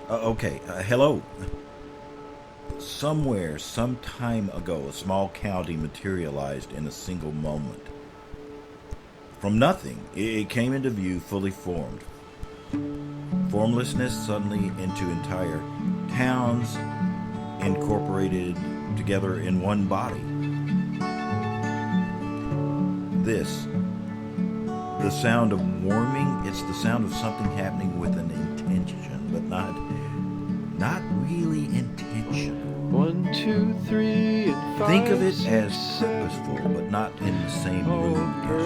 Hello. Somewhere, some time ago, a small county materialized in a single moment. From nothing, it came into view fully formed. Formlessness suddenly into entire towns incorporated together in one body. This, the sound of warming, it's the sound of something happening with an intention, but not really intentional. 1, 2, 3, and 5. Think of it as purposeful, but not in the same room as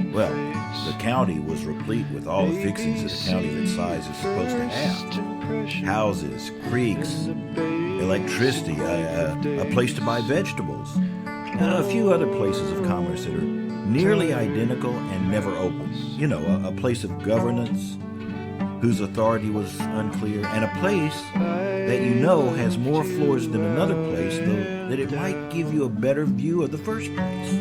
you. Well, the county was replete with all the fixings that a county of its size is supposed to have. Houses, creeks, electricity, a place to buy vegetables, and a few other places of commerce that are nearly identical and never open. You know, a place of governance whose authority was unclear, and a place that you know has more floors than another place, though that it might give you a better view of the first place.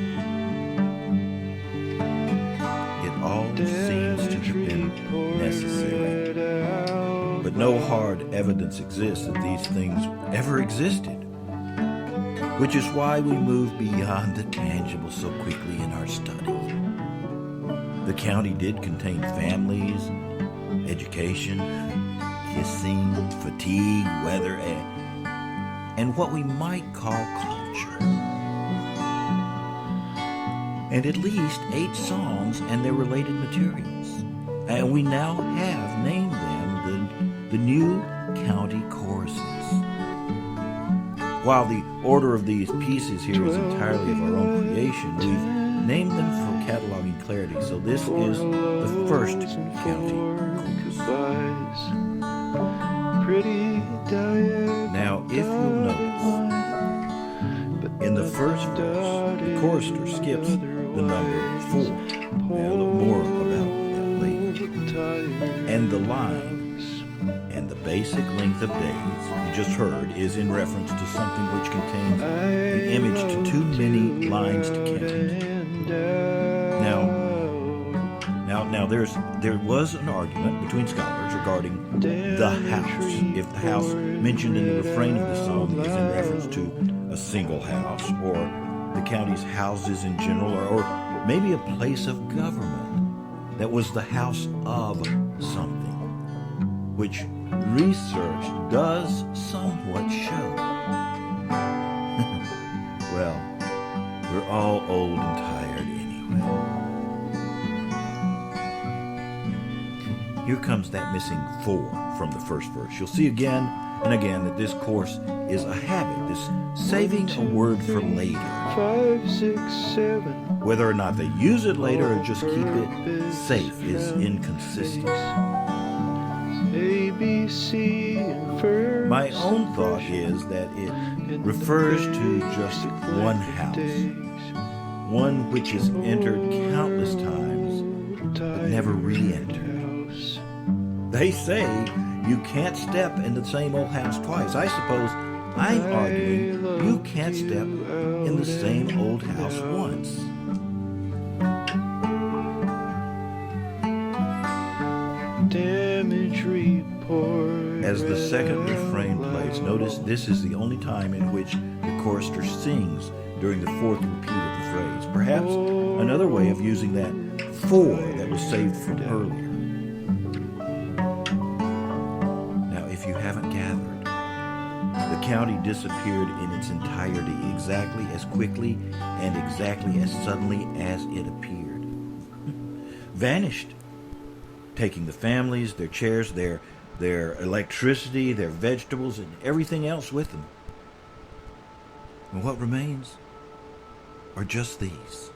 It all seems to have been necessary, but no hard evidence exists that these things ever existed, which is why we move beyond the tangible so quickly in our study. The county did contain families, education, kissing, fatigue, weather, and what we might call culture. And at least 8 songs and their related materials. And we now have named them the new county choruses. While the order of these pieces here is entirely of our own creation, we've named them for cataloging clarity. So this is the first county chorus. Now, if you'll notice, in the first verse, the chorister skips the number 4. We'll look more about that later. And the lines and the basic length of days you just heard is in reference to something which contains the image to too many lines to count. Now, there was an argument between scholars regarding the house. If the house mentioned in the refrain of the song is in reference to a single house, or the county's houses in general, or maybe a place of government that was the house of something, which research does somewhat show. Well, we're all old and tired anyway. Here comes that missing 4 from the first verse. You'll see again and again that this course is a habit, this saving a word for later. 5, 6, 7. Whether or not they use it later or just keep it safe is inconsistent. A, B, C, and first. My own thought is that it refers to just one house, one which is entered countless times but never re-entered. They say you can't step in the same old house twice. I suppose I'm arguing you can't step in the same old house once. Damage report. As the second refrain plays, notice this is the only time in which the chorister sings during the 4th repeat of the phrase. Perhaps another way of using that 4 that was saved from earlier. Now, if you haven't gathered, the county disappeared in its entirety exactly as quickly and exactly as suddenly as it appeared. Vanished, taking the families, their chairs, their electricity, their vegetables, and everything else with them. And what remains are just these.